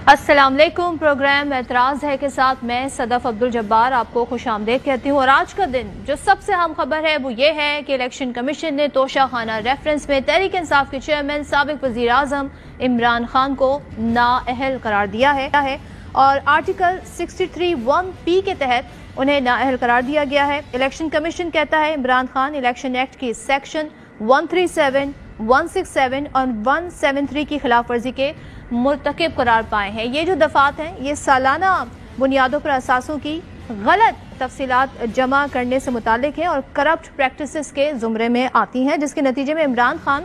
السلام علیکم. پروگرام اعتراض ہے کے ساتھ میں صدف عبدالجبار آپ کو خوش آمدید کہتی ہوں. اور آج کا دن جو سب سے اہم خبر ہے وہ یہ ہے کہ الیکشن کمیشن نے توشہ خانہ ریفرنس میں تحریک انصاف کے چیئرمین سابق وزیر اعظم عمران خان کو نااہل قرار دیا ہے اور آرٹیکل 63(1)(p) کے تحت انہیں نااہل قرار دیا گیا ہے. الیکشن کمیشن کہتا ہے عمران خان الیکشن ایکٹ کی سیکشن 137, 167 اور 173 کی خلاف ورزی کے مرتکب قرار پائے ہیں. یہ جو دفعات ہیں یہ سالانہ بنیادوں پر اثاثوں کی غلط تفصیلات جمع کرنے سے متعلق ہیں اور کرپٹ پریکٹسز کے زمرے میں آتی ہیں، جس کے نتیجے میں عمران خان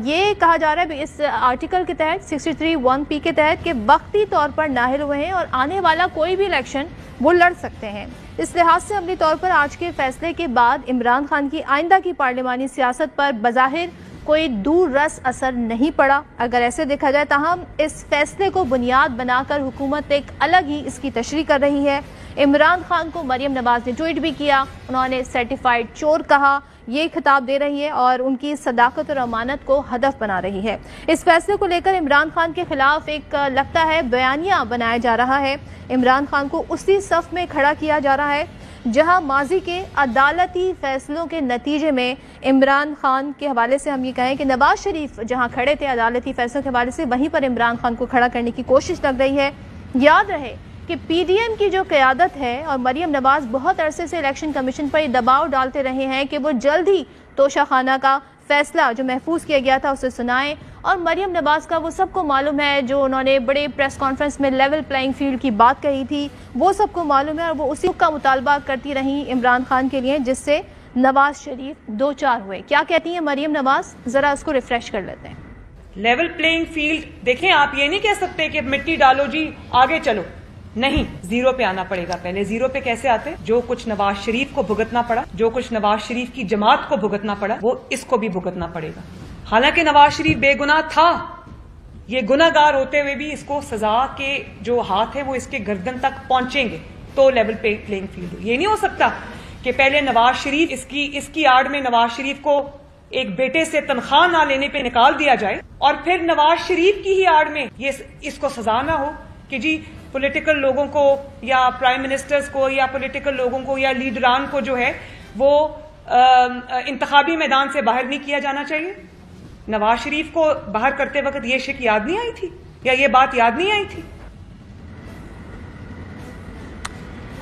یہ کہا جا رہا ہے اس آرٹیکل کے تحت 63(1)(p) کے تحت کہ وقتی طور پر نااہل ہوئے ہیں اور آنے والا کوئی بھی الیکشن وہ لڑ سکتے ہیں. اس لحاظ سے عملی طور پر آج کے فیصلے کے بعد عمران خان کی آئندہ کی پارلیمانی سیاست پر بظاہر کوئی دور رس اثر نہیں پڑا اگر ایسے دیکھا جائے. تاہم اس فیصلے کو بنیاد بنا کر حکومت ایک الگ ہی اس کی تشریح کر رہی ہے. عمران خان کو مریم نواز نے ٹویٹ بھی کیا، انہوں نے سرٹیفائیڈ چور کہا، یہ خطاب دے رہی ہے اور ان کی صداقت اور امانت کو ہدف بنا رہی ہے. اس فیصلے کو لے کر عمران خان کے خلاف ایک لگتا ہے بیانیہ بنایا جا رہا ہے. عمران خان کو اسی صف میں کھڑا کیا جا رہا ہے جہاں ماضی کے عدالتی فیصلوں کے نتیجے میں عمران خان کے حوالے سے ہم یہ کہیں کہ نواز شریف جہاں کھڑے تھے عدالتی فیصلوں کے حوالے سے، وہیں پر عمران خان کو کھڑا کرنے کی کوشش لگ رہی ہے. یاد رہے کہ پی ڈی ایم کی جو قیادت ہے اور مریم نواز بہت عرصے سے الیکشن کمیشن پر یہ دباؤ ڈالتے رہے ہیں کہ وہ جلد ہی توشہ خانہ کا فیصلہ جو محفوظ کیا گیا تھا اسے سنائیں. اور مریم نواز کا وہ سب کو معلوم ہے جو انہوں نے بڑے پریس کانفرنس میں لیول پلائنگ فیلڈ کی بات کہی تھی، وہ سب کو معلوم ہے اور وہ اسی کا مطالبہ کرتی رہیں عمران خان کے لیے، جس سے نواز شریف دو چار ہوئے. کیا کہتی ہیں مریم نواز؟ ذرا اس کو ریفریش کر لیتے ہیں. لیول پلینگ فیلڈ دیکھیں، آپ یہ نہیں کہہ سکتے کہ مٹی ڈالو جی آگے چلو، نہیں، زیرو پہ آنا پڑے گا. پہلے زیرو پہ کیسے آتے؟ جو کچھ نواز شریف کو بھگتنا پڑا، جو کچھ نواز شریف کی جماعت کو بھگتنا پڑا، وہ اس کو بھی بھگتنا پڑے گا. حالانکہ نواز شریف بے گناہ تھا، یہ گناہ گار ہوتے ہوئے بھی اس کو سزا کے جو ہاتھ ہے وہ اس کے گردن تک پہنچیں گے تو لیول پلینگ فیلڈ. یہ نہیں ہو سکتا کہ پہلے نواز شریف اس کی آڑ میں نواز شریف کو ایک بیٹے سے تنخواہ نہ لینے پہ نکال دیا جائے اور پھر نواز شریف کی ہی آڑ میں اس کو سزا نہ ہو کہ جی پولیٹیکل لوگوں کو یا پرائم منسٹرز کو یا پولیٹیکل لوگوں کو یا لیڈران کو جو ہے وہ انتخابی میدان سے باہر نہیں کیا جانا چاہیے. نواز شریف کو باہر کرتے وقت یہ شک یاد نہیں آئی تھی یا یہ بات یاد نہیں آئی تھی؟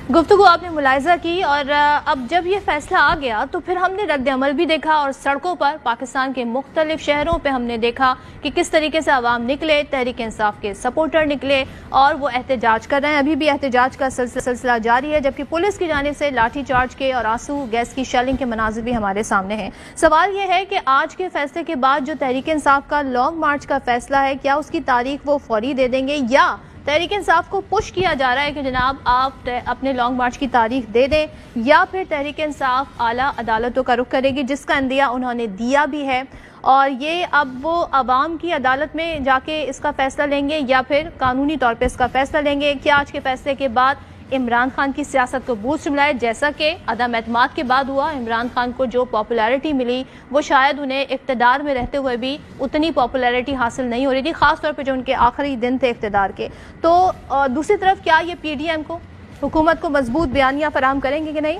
گفتگو آپ نے ملاحظہ کی اور اب جب یہ فیصلہ آ گیا تو پھر ہم نے رد عمل بھی دیکھا اور سڑکوں پر پاکستان کے مختلف شہروں پہ ہم نے دیکھا کہ کس طریقے سے عوام نکلے، تحریک انصاف کے سپورٹر نکلے اور وہ احتجاج کر رہے ہیں. ابھی بھی احتجاج کا سلسلہ جاری ہے، جبکہ پولیس کی جانب سے لاٹھی چارج کے اور آنسو گیس کی شیلنگ کے مناظر بھی ہمارے سامنے ہیں. سوال یہ ہے کہ آج کے فیصلے کے بعد جو تحریک انصاف کا لانگ مارچ کا فیصلہ ہے، کیا اس کی تاریخ وہ فوری دے دیں گے یا تحریک انصاف کو پش کیا جا رہا ہے کہ جناب آپ اپنے لانگ مارچ کی تاریخ دے دیں، یا پھر تحریک انصاف اعلیٰ عدالتوں کا رخ کرے گی جس کا اندیہ انہوں نے دیا بھی ہے اور یہ اب وہ عوام کی عدالت میں جا کے اس کا فیصلہ لیں گے یا پھر قانونی طور پہ اس کا فیصلہ لیں گے؟ کیا آج کے فیصلے کے بعد عمران خان کی سیاست کو بوسٹ ملا ہے؟ جیسا کہ عدم اعتماد کے بعد ہوا، عمران خان کو جو پاپولیرٹی ملی وہ شاید انہیں اقتدار میں رہتے ہوئے بھی اتنی پاپولیرٹی حاصل نہیں ہو رہی تھی، خاص طور پہ جو ان کے آخری دن تھے اقتدار کے. تو دوسری طرف کیا یہ پی ڈی ایم کو، حکومت کو مضبوط بیانیہ فراہم کریں گے کہ نہیں؟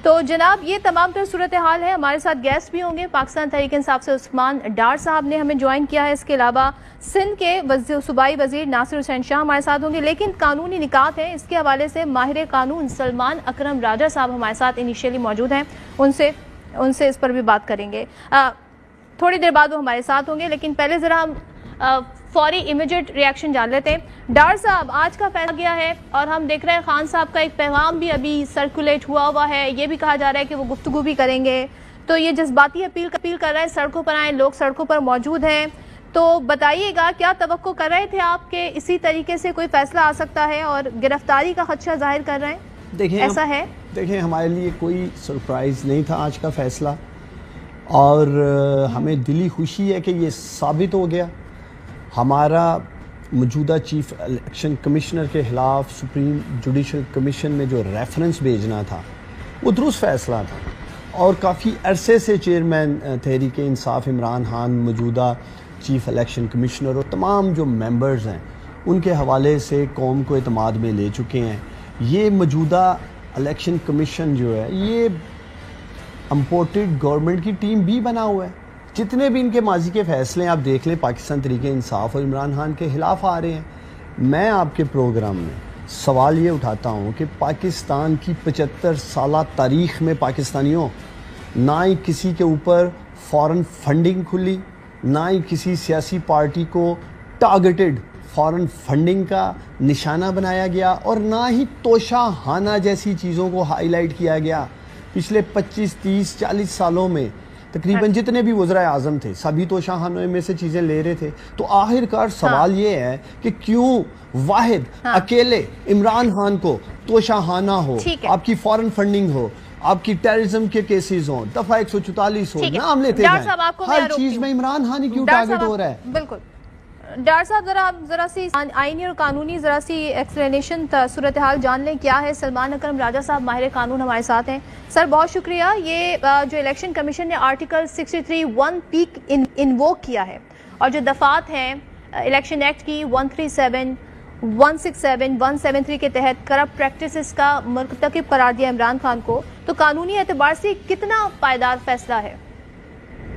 تو جناب یہ تمام تر صورتحال ہے. ہمارے ساتھ گیسٹ بھی ہوں گے. پاکستان تحریک انصاف سے عثمان ڈار صاحب نے ہمیں جوائن کیا ہے، اس کے علاوہ سندھ کے صوبائی وزیر ناصر حسین شاہ ہمارے ساتھ ہوں گے. لیکن قانونی نکات ہیں، اس کے حوالے سے ماہر قانون سلمان اکرم راجہ صاحب ہمارے ساتھ انیشیلی موجود ہیں، ان سے اس پر بھی بات کریں گے. تھوڑی دیر بعد وہ ہمارے ساتھ ہوں گے، لیکن پہلے ذرا ہم فوری امیجیٹ ریاکشن جان لیتے ہیں. ڈار صاحب، آج کا فیصلہ گیا ہے اور ہم دیکھ رہے ہیں خان صاحب کا ایک پیغام بھی ابھی سرکولیٹ ہوا ہے، یہ بھی کہا جا رہا ہے کہ وہ گفتگو بھی کریں گے. تو یہ جذباتی اپیل کر رہے ہیں، سڑکوں پر آئیں، لوگ سڑکوں پر موجود ہیں. تو بتائیے گا کیا توقع کر رہے تھے آپ کہ اسی طریقے سے کوئی فیصلہ آ سکتا ہے اور گرفتاری کا خدشہ ظاہر کر رہے ہیں؟ ایسا ہے؟ دیکھیں، ہمارے لیے کوئی سرپرائز نہیں تھا آج کا فیصلہ اور ہمیں دلی خوشی ہے کہ یہ ثابت ہو گیا. ہمارا موجودہ چیف الیکشن کمشنر کے خلاف سپریم جوڈیشل کمیشن میں جو ریفرنس بھیجنا تھا وہ درست فیصلہ تھا اور کافی عرصے سے چیئرمین تحریک انصاف عمران خان، موجودہ چیف الیکشن کمشنر اور تمام جو ممبرز ہیں ان کے حوالے سے قوم کو اعتماد میں لے چکے ہیں. یہ موجودہ الیکشن کمیشن جو ہے یہ امپورٹڈ گورنمنٹ کی ٹیم بھی بنا ہوا ہے. جتنے بھی ان کے ماضی کے فیصلے آپ دیکھ لیں پاکستان تحریک انصاف اور عمران خان کے خلاف آ رہے ہیں. میں آپ کے پروگرام میں سوال یہ اٹھاتا ہوں کہ پاکستان کی 75 سالہ تاریخ میں پاکستانیوں نہ ہی کسی کے اوپر فارن فنڈنگ کھلی، نہ ہی کسی سیاسی پارٹی کو ٹارگٹڈ فارن فنڈنگ کا نشانہ بنایا گیا، اور نہ ہی توشہ خانہ جیسی چیزوں کو ہائی لائٹ کیا گیا. پچھلے 25 30 40 سالوں میں تقریباً جتنے بھی وزرائے اعظم تھے سبھی توشہ خانوں میں سے چیزیں لے رہے تھے. تو آخرکار سوال یہ ہے کہ کیوں واحد اکیلے عمران خان کو توشہ خانہ ہو، آپ کی فارن فنڈنگ ہو، آپ کی ٹیررزم کے کیسز ہوں، دفعہ 144 ہو، نام لیتے ہیں، ہر چیز میں عمران خان ہی کیوں ٹارگٹ ہو رہا ہے؟ بالکل ڈاکٹر صاحب ذرا سی آئینی اور قانونی ذرا سی ایکسپلینیشن صورتحال جان لیں کیا ہے. سلمان اکرم راجہ صاحب ماہر قانون ہمارے ساتھ ہیں. سر بہت شکریہ. یہ جو الیکشن کمیشن نے آرٹیکل 63(1) انووک کیا ہے اور جو دفعات ہیں الیکشن ایکٹ کی 137 167 173 کے تحت کرپٹ پریکٹسز کا مرتکب قرار دیا عمران خان کو، تو قانونی اعتبار سے کتنا پائیدار فیصلہ ہے؟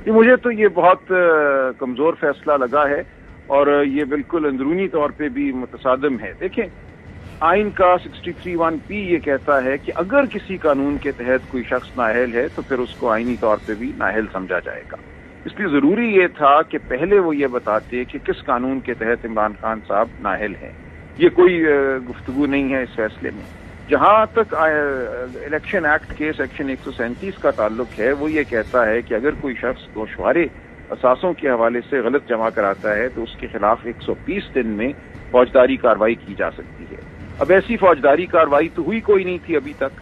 مجھے تو یہ بہت کمزور فیصلہ لگا ہے اور یہ بالکل اندرونی طور پہ بھی متصادم ہے. دیکھیں آئین کا 63(1) یہ کہتا ہے کہ اگر کسی قانون کے تحت کوئی شخص نااہل ہے تو پھر اس کو آئینی طور پہ بھی نااہل سمجھا جائے گا. اس لیے ضروری یہ تھا کہ پہلے وہ یہ بتاتے کہ کس قانون کے تحت عمران خان صاحب نااہل ہیں. یہ کوئی گفتگو نہیں ہے اس فیصلے میں. جہاں تک الیکشن ایکٹ کے سیکشن 137 کا تعلق ہے وہ یہ کہتا ہے کہ اگر کوئی شخص گوشوارے اثاثوں کے حوالے سے غلط جمع کراتا ہے تو اس کے خلاف 120 دن میں فوجداری کارروائی کی جا سکتی ہے. اب ایسی فوجداری کارروائی تو ہوئی کوئی نہیں تھی ابھی تک.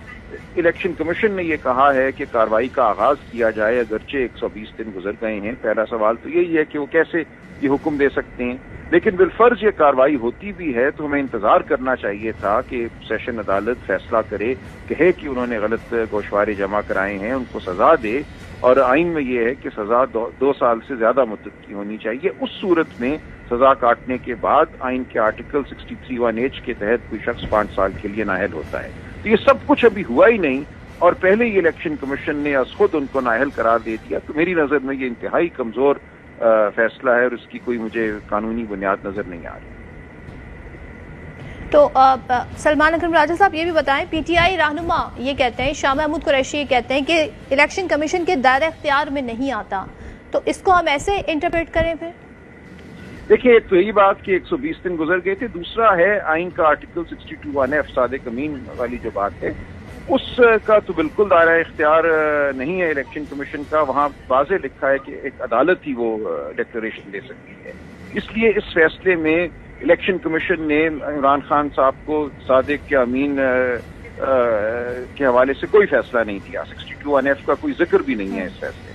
الیکشن کمیشن نے یہ کہا ہے کہ کارروائی کا آغاز کیا جائے اگرچہ 120 دن گزر گئے ہیں. پہلا سوال تو یہی ہے کہ وہ کیسے یہ حکم دے سکتے ہیں، لیکن بالفرض یہ کارروائی ہوتی بھی ہے تو ہمیں انتظار کرنا چاہیے تھا کہ سیشن عدالت فیصلہ کرے، کہے کہ انہوں نے غلط گوشوارے جمع کرائے ہیں، ان کو سزا دے. اور آئین میں یہ ہے کہ سزا 2 سال سے زیادہ مدت کی ہونی چاہیے. اس صورت میں سزا کاٹنے کے بعد آئین کے آرٹیکل 63(1) کے تحت کوئی شخص 5 سال کے لیے نااہل ہوتا ہے. تو یہ سب کچھ ابھی ہوا ہی نہیں اور پہلے ہی الیکشن کمیشن نے از خود ان کو نااہل قرار دے دیا. تو میری نظر میں یہ انتہائی کمزور فیصلہ ہے اور اس کی کوئی مجھے قانونی بنیاد نظر نہیں آ رہی. تو سلمان اکرم راجہ صاحب یہ بھی بتائیں، پی ٹی آئی رہنما یہ کہتے ہیں، شاہ محمود قریشی یہ کہتے ہیں کہ الیکشن کمیشن کے دائرہ اختیار میں نہیں آتا، تو اس کو ہم ایسے انٹرپریٹ کریں پھر؟ دیکھیے تو یہی بات کہ 120 دن گزر گئے تھے. دوسرا ہے آئین کا آرٹیکل 62(1) صادق امین والی جو بات ہے اس کا تو بالکل دائرہ اختیار نہیں ہے الیکشن کمیشن کا. وہاں واضح لکھا ہے کہ ایک عدالت ہی وہ ڈکلیریشن دے سکتی ہے. اس لیے اس فیصلے میں الیکشن کمیشن نے عمران خان صاحب کو صادق کے امین کے حوالے سے کوئی فیصلہ نہیں دیا. 62(1) کا کوئی ذکر بھی نہیں ہے اس فیصلے.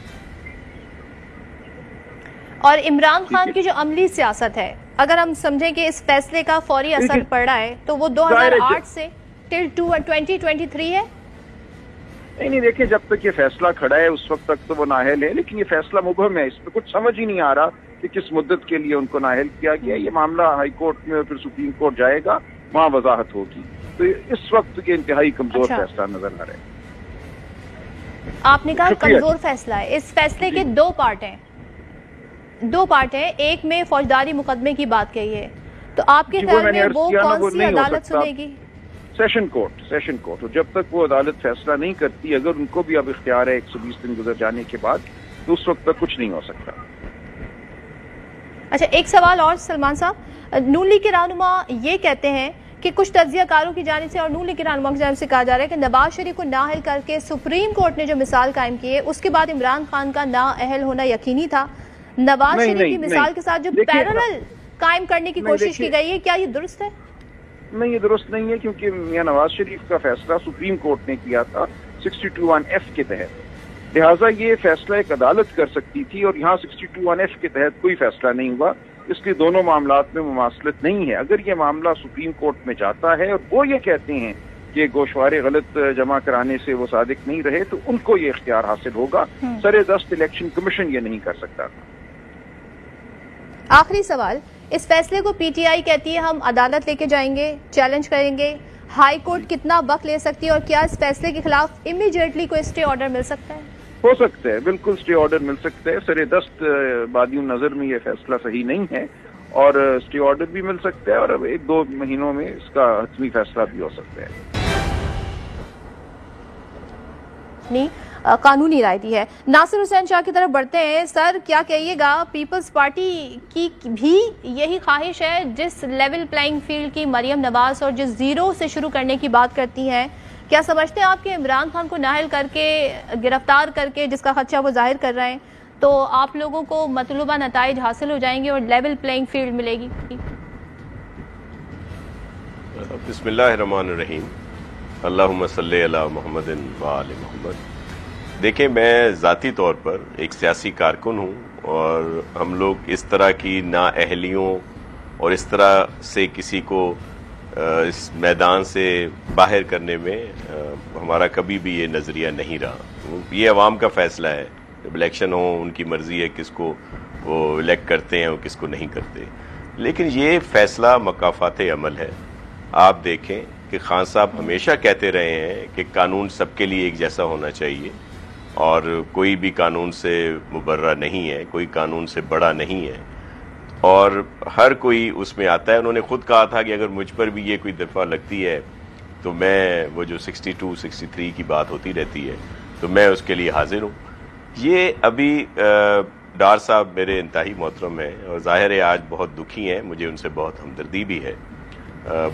اور عمران خان کی جو عملی سیاست ہے، اگر ہم سمجھیں کہ اس فیصلے کا فوری اثر پڑ رہا ہے تو وہ 2008 سے ٹل 2023 ہے. نہیں دیکھیں جب تک یہ فیصلہ کھڑا ہے اس وقت تک تو وہ نااہل ہے، لیکن یہ فیصلہ مبہم ہے. اس میں کچھ سمجھ ہی نہیں آ رہا کہ کس مدت کے لیے ان کو نااہل کیا گیا. یہ معاملہ ہائی کورٹ میں اور پھر سپریم کورٹ جائے گا، وہاں وضاحت ہوگی. تو اس وقت یہ انتہائی کمزور فیصلہ نظر آ رہا ہے. آپ نے کہا کمزور فیصلہ ہے. اس فیصلے کے 2 پارٹ ہیں. ایک میں فوجداری مقدمے کی بات کہی ہے، تو آپ کے خیال میں وہ کون سی عدالت سنے گی؟ Session court. اور جب تک وہ عدالت فیصلہ نہیں کرتی، اگر ان کو بھی اب اختیار ہے 120 دن گزر جانے کے بعد، تو اس وقت تک کچھ نہیں ہو سکتا. اچھا ایک سوال اور سلمان صاحب، نون لیگ کے رہنما یہ کہتے ہیں کہ کچھ تجزیہ کاروں کی جانب سے اور نون لیگ کے رہنما کی جانب سے کہا جا رہا ہے کہ نواز شریف کو نااہل کر کے سپریم کورٹ نے جو مثال قائم کی ہے اس کے بعد عمران خان کا نااہل ہونا یقینی تھا. نواز شریف کی مثال کے ساتھ جو پیرالل قائم کرنے کی کوشش کی گئی ہے، کیا یہ درست ہے؟ نہیں یہ درست نہیں ہے، کیونکہ میاں نواز شریف کا فیصلہ سپریم کورٹ نے کیا تھا 62(1) کے تحت. لہٰذا یہ فیصلہ ایک عدالت کر سکتی تھی اور یہاں 62(1) کے تحت کوئی فیصلہ نہیں ہوا. اس لیے دونوں معاملات میں مماثلت نہیں ہے. اگر یہ معاملہ سپریم کورٹ میں جاتا ہے اور وہ یہ کہتے ہیں کہ گوشوارے غلط جمع کرانے سے وہ صادق نہیں رہے تو ان کو یہ اختیار حاصل ہوگا. سر دست الیکشن کمیشن یہ نہیں کر سکتا تھا. آخری سوال، اس فیصلے کو پی ٹی آئی کہتی ہے ہم عدالت لے کے جائیں گے, چیلنج کریں گے. ہائی کورٹ کتنا وقت لے سکتی ہے اور کیا اس فیصلے کے خلاف امیڈیٹلی کوئی اسٹے آرڈر مل سکتا ہے؟ ہو سکتا ہے, بالکل اسٹے آرڈر مل سکتا ہے. سر دست بادی نظر میں یہ فیصلہ صحیح نہیں ہے اور اسٹے آرڈر بھی مل سکتا ہے اور اب 1-2 مہینوں میں اس کا حتمی فیصلہ بھی ہو سکتا ہے. قانونی رائے دی ہے. ناصر حسین شاہ کی طرف بڑھتے ہیں. سر کیا کہیے گا, پیپلز پارٹی کی بھی یہی خواہش ہے جس لیول پلائنگ فیلڈ کی مریم نواز اور جس زیرو سے شروع کرنے کی بات کرتی ہیں, کیا سمجھتے ہیں آپ کہ عمران خان کو نااہل کر کے, گرفتار کر کے, جس کا خدشہ وہ ظاہر کر رہے ہیں, تو آپ لوگوں کو مطلوبہ نتائج حاصل ہو جائیں گے اور لیول پلائنگ فیلڈ ملے گی؟ بسم اللہ الرحمن الرحیم. اللہم صلی علی محمد و آل محمد. دیکھیں, میں ذاتی طور پر ایک سیاسی کارکن ہوں اور ہم لوگ اس طرح کی نااہلیوں اور اس طرح سے کسی کو اس میدان سے باہر کرنے میں ہمارا کبھی بھی یہ نظریہ نہیں رہا. یہ عوام کا فیصلہ ہے, جب الیکشن ہو ان کی مرضی ہے کس کو وہ الیکٹ کرتے ہیں اور کس کو نہیں کرتے. لیکن یہ فیصلہ مکافات عمل ہے. آپ دیکھیں کہ خان صاحب ہمیشہ کہتے رہے ہیں کہ قانون سب کے لیے ایک جیسا ہونا چاہیے اور کوئی بھی قانون سے مبرہ نہیں ہے, کوئی قانون سے بڑا نہیں ہے اور ہر کوئی اس میں آتا ہے. انہوں نے خود کہا تھا کہ اگر مجھ پر بھی یہ کوئی دفعہ لگتی ہے تو میں وہ جو 62, 63 کی بات ہوتی رہتی ہے تو میں اس کے لیے حاضر ہوں. یہ ابھی ڈار صاحب میرے انتہائی محترم ہیں اور ظاہر ہے آج بہت دکھی ہیں, مجھے ان سے بہت ہمدردی بھی ہے,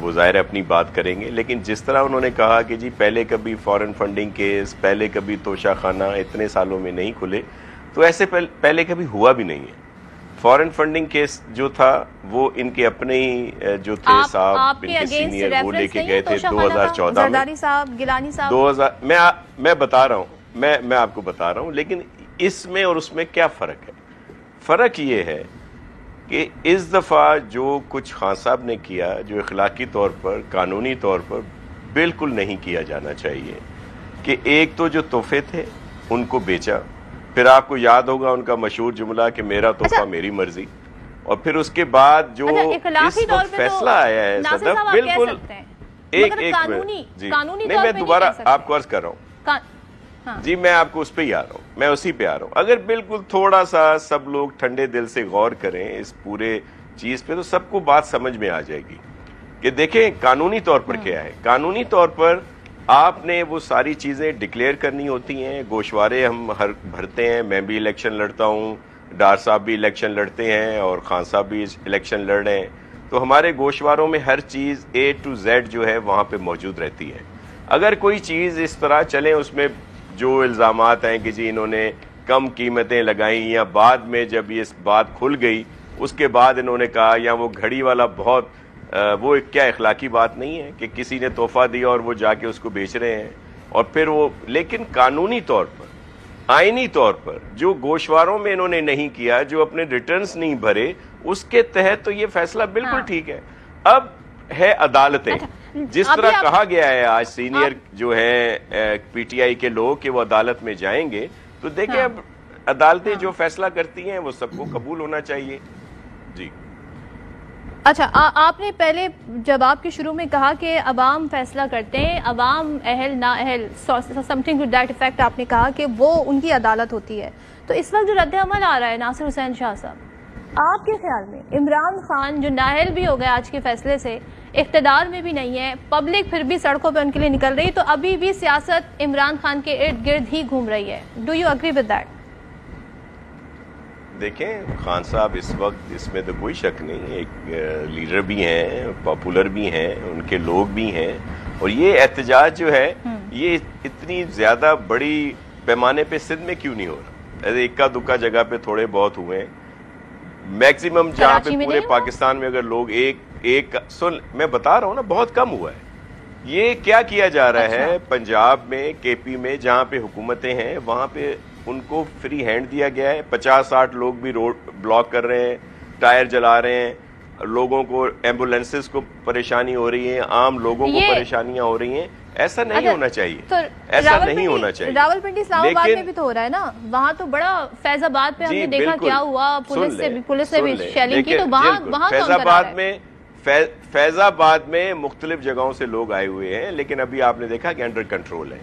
وہ ظاہر اپنی بات کریں گے. لیکن جس طرح انہوں نے کہا کہ جی پہلے کبھی فارن فنڈنگ کیس, پہلے کبھی توشہ خانہ اتنے سالوں میں نہیں کھلے, تو ایسے پہلے کبھی ہوا بھی نہیں ہے. فارن فنڈنگ کیس جو تھا وہ ان کے اپنے ہی جو تھے صاحب ان کے سینئر وہ لے کے گئے تھے 2014 میں. صاحب, گیلانی صاحب, میں بتا رہا ہوں, میں آپ کو بتا رہا ہوں. لیکن اس میں اور اس میں کیا فرق ہے؟ فرق یہ ہے کہ اس دفعہ جو کچھ خان صاحب نے کیا, جو اخلاقی طور پر, قانونی طور پر بالکل نہیں کیا جانا چاہیے, کہ ایک تو جو تحفے تھے ان کو بیچا, پھر آپ کو یاد ہوگا ان کا مشہور جملہ کہ میرا تحفہ میری مرضی, اور پھر اس کے بعد جو اس وقت فیصلہ آیا ہے صدف, بالکل ایک منٹ جی, نہیں میں دوبارہ آپ کو عرض کر رہا ہوں جی, میں آپ کو اس پہ ہی آ رہا ہوں, میں اسی پہ آ رہا ہوں. اگر بالکل تھوڑا سا سب لوگ ٹھنڈے دل سے غور کریں اس پورے چیز پہ تو سب کو بات سمجھ میں آ جائے گی کہ دیکھیں قانونی طور پر کیا ہے. قانونی طور پر آپ نے وہ ساری چیزیں ڈکلیئر کرنی ہوتی ہیں. گوشوارے ہم بھرتے ہیں, میں بھی الیکشن لڑتا ہوں, ڈار صاحب بھی الیکشن لڑتے ہیں اور خان صاحب بھی الیکشن لڑ رہے ہیں, تو ہمارے گوشواروں میں ہر چیز A to Z جو ہے وہاں پہ موجود رہتی ہے. اگر کوئی چیز اس طرح چلیں اس میں جو الزامات ہیں کہ جی انہوں نے کم قیمتیں لگائیں, یا بعد میں جب یہ بات کھل گئی اس کے بعد انہوں نے کہا, یا وہ گھڑی والا بہت وہ کیا اخلاقی بات نہیں ہے کہ کسی نے تحفہ دیا اور وہ جا کے اس کو بیچ رہے ہیں اور پھر وہ. لیکن قانونی طور پر, آئینی طور پر جو گوشواروں میں انہوں نے نہیں کیا, جو اپنے ریٹرنز نہیں بھرے, اس کے تحت تو یہ فیصلہ بالکل ٹھیک ہے. اب ہے عدالتیں, جس طرح کہا گیا ہے آج سینئر جو ہیں پی ٹی آئی کے لوگ کہ وہ عدالت میں جائیں گے, تو دیکھیں اب عدالتیں جو فیصلہ کرتی ہیں وہ سب کو قبول ہونا چاہیے. جی اچھا, آپ نے پہلے جواب کے شروع میں کہا کہ عوام فیصلہ کرتے ہیں, عوام اہل نا اہل, something to that effect آپ نے کہا کہ وہ ان کی عدالت ہوتی ہے. تو اس وقت جو رد عمل آ رہا ہے ناصر حسین شاہ صاحب, آپ کے خیال میں عمران خان جو نااہل بھی ہو گئے آج کے فیصلے سے, اقتدار میں بھی نہیں ہے, پبلک پھر بھی سڑکوں پہ ان کے لیے نکل رہی, تو ابھی بھی سیاست عمران خان کے ارد گرد ہی گھوم رہی ہے. Do you agree with that? دیکھیں خان صاحب اس وقت اس میں تو کوئی شک نہیں, ایک لیڈر بھی ہیں, پاپولر بھی ہیں, ان کے لوگ بھی ہیں, اور یہ احتجاج جو ہے یہ اتنی زیادہ بڑی پیمانے پہ سندھ میں کیوں نہیں ہو رہا؟ اکا دکا جگہ پہ تھوڑے بہت ہوئے ہیں, میکسیمم جہاں پہ پورے پاکستان میں اگر لوگ ایک سن, میں بتا رہا ہوں نا, بہت کم ہوا ہے. یہ کیا جا رہا ہے پنجاب میں, کے پی میں, جہاں پہ حکومتیں ہیں وہاں پہ ان کو فری ہینڈ دیا گیا ہے. 50-60 لوگ بھی روڈ بلاک کر رہے ہیں, ٹائر جلا رہے ہیں, لوگوں کو ایمبولینسز کو پریشانی ہو رہی ہے, عام لوگوں کو پریشانیاں ہو رہی ہیں. ایسا نہیں ہونا چاہیے، تو ایسا نہیں ہونا چاہیے۔ راولپنڈی اسلام آباد میں بھی تو ہو رہا ہے نا، وہاں تو بڑا فیض آباد پہ ہم نے دیکھا کیا ہوا، پولیس نے بھی شیلنگ کی، تو وہاں فیض آباد میں فیض آباد میں مختلف جگہوں سے لوگ آئے ہوئے ہیں، لیکن ابھی آپ نے دیکھا کہ انڈر کنٹرول ہے۔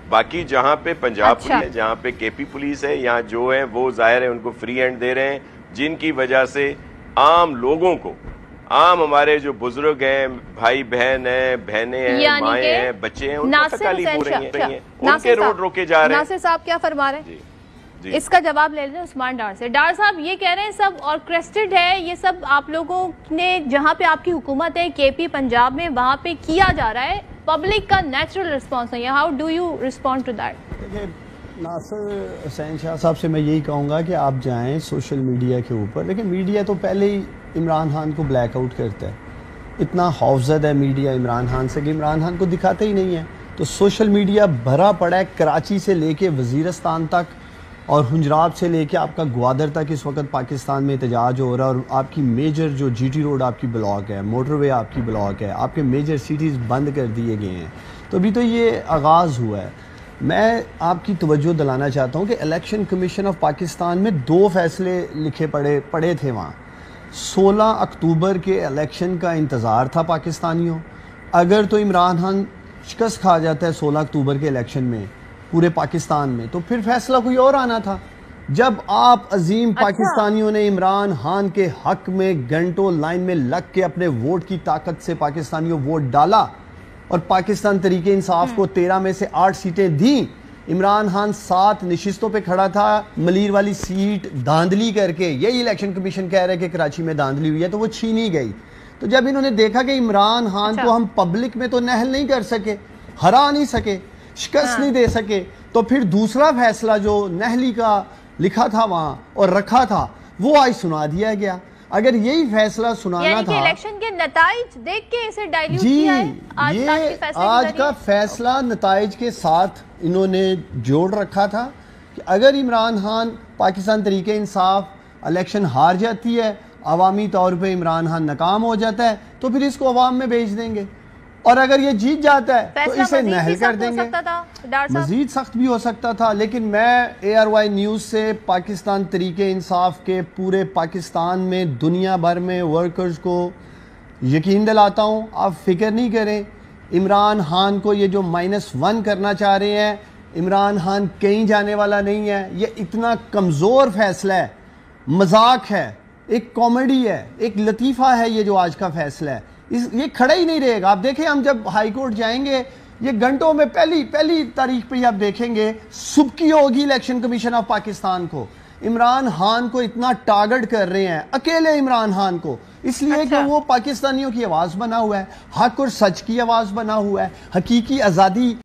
باقی جہاں پہ پنجاب پولیس ہے، جہاں پہ کے پی پولیس ہے، یہاں جو ہیں وہ ظاہر ہے ان کو فری ہینڈ دے رہے ہیں، جن کی وجہ سے عام لوگوں کو، عام ہمارے جو بزرگ ہیں، بھائی بہن ہیں، بہنیں ہیں، مائیں ہیں، بچے ہیں، ان کو تکالیف ہو رہی ہیں، ان کے روڈ روکے جا رہے ہیں۔ ناصر صاحب کیا فرما رہے ہیں؟ اس کا جواب لے لیں عثمان ڈار سے۔ ڈار صاحب یہ کہہ رہے ہیں سب آرکیسٹرڈ ہے، یہ سب آپ لوگوں نے جہاں پہ آپ کی حکومت ہے کے پی پنجاب میں، وہاں پہ کیا جا رہا ہے، پبلک کا نیچرل رسپانس نہیں ہے۔ How do you respond to that? دیکھیں ناصر حسین شاہ صاحب سے میں یہی کہوں گا کہ آپ جائیں سوشل میڈیا کے اوپر، لیکن میڈیا تو پہلے ہی عمران خان کو بلیک آؤٹ کرتا ہے، اتنا خوفزدہ ہے میڈیا عمران خان سے کہ عمران خان کو دکھاتے ہی نہیں ہے۔ تو سوشل میڈیا بھرا پڑا ہے، کراچی سے لے کے وزیرستان تک اور حنجرات سے لے کے آپ کا گوادر تک اس وقت پاکستان میں احتجاج ہو رہا ہے، اور آپ کی میجر جو جی ٹی روڈ آپ کی بلاک ہے، موٹر وے آپ کی بلاک ہے، آپ کے میجر سٹیز بند کر دیے گئے ہیں۔ تو ابھی تو یہ آغاز ہوا ہے۔ میں آپ کی توجہ دلانا چاہتا ہوں کہ الیکشن کمیشن آف پاکستان میں 2 فیصلے لکھے پڑے تھے وہاں۔ 16 اکتوبر کے الیکشن کا انتظار تھا پاکستانیوں، اگر تو عمران خان شکست کھا جاتا ہے 16 اکتوبر کے الیکشن میں پورے پاکستان میں، تو پھر فیصلہ کوئی اور آنا تھا۔ جب آپ عظیم پاکستانیوں نے عمران خان کے حق میں گھنٹوں لائن میں لگ کے اپنے ووٹ کی طاقت سے پاکستانیوں ووٹ ڈالا اور پاکستان تحریک انصاف کو 13 میں سے 8 سیٹیں دیں، عمران خان 7 نشستوں پہ کھڑا تھا، ملیر والی سیٹ دھاندلی کر کے، یہی الیکشن کمیشن کہہ رہے کہ کراچی میں دھاندلی ہوئی ہے، تو وہ چھینی گئی۔ تو جب انہوں نے دیکھا کہ عمران خان کو ہم پبلک میں تو نہل نہیں کر سکے، ہرا نہیں سکے، شکست نہیں دے سکے، تو پھر دوسرا فیصلہ جو نہلی کا لکھا تھا وہاں اور رکھا تھا وہ آج سنا دیا گیا۔ اگر یہی فیصلہ سنانا یعنی تھا، کہ الیکشن کے نتائج دیکھ کے اسے ڈائلیوٹ جی کیا ہے، یہ آج کا فیصلہ نتائج کے ساتھ انہوں نے جوڑ رکھا تھا کہ اگر عمران خان پاکستان تحریک انصاف الیکشن ہار جاتی ہے، عوامی طور پہ عمران خان ناکام ہو جاتا ہے، تو پھر اس کو عوام میں بھیج دیں گے، اور اگر یہ جیت جاتا ہے تو اسے نہل کر دیں گے۔ مزید سخت بھی ہو سکتا تھا، لیکن میں اے آر وائی نیوز سے پاکستان تحریک انصاف کے پورے پاکستان میں، دنیا بھر میں ورکرز کو یقین دلاتا ہوں، آپ فکر نہیں کریں، عمران خان کو یہ جو -1 کرنا چاہ رہے ہیں، عمران خان کہیں جانے والا نہیں ہے۔ یہ اتنا کمزور فیصلہ ہے، مذاق ہے، ایک کامیڈی ہے، ایک لطیفہ ہے یہ جو آج کا فیصلہ ہے، یہ کھڑا ہی نہیں رہے گا۔ آپ دیکھیں ہم جب ہائی کورٹ جائیں گے، یہ گھنٹوں میں پہلی تاریخ پہ آپ دیکھیں گے سبکی ہوگی الیکشن کمیشن آف پاکستان کو۔ عمران خان کو اتنا ٹارگٹ کر رہے ہیں، اکیلے عمران خان کو، اس لیے کہ وہ پاکستانیوں کی آواز بنا ہوا ہے، حق اور سچ کی آواز بنا ہوا ہے، حقیقی آزادی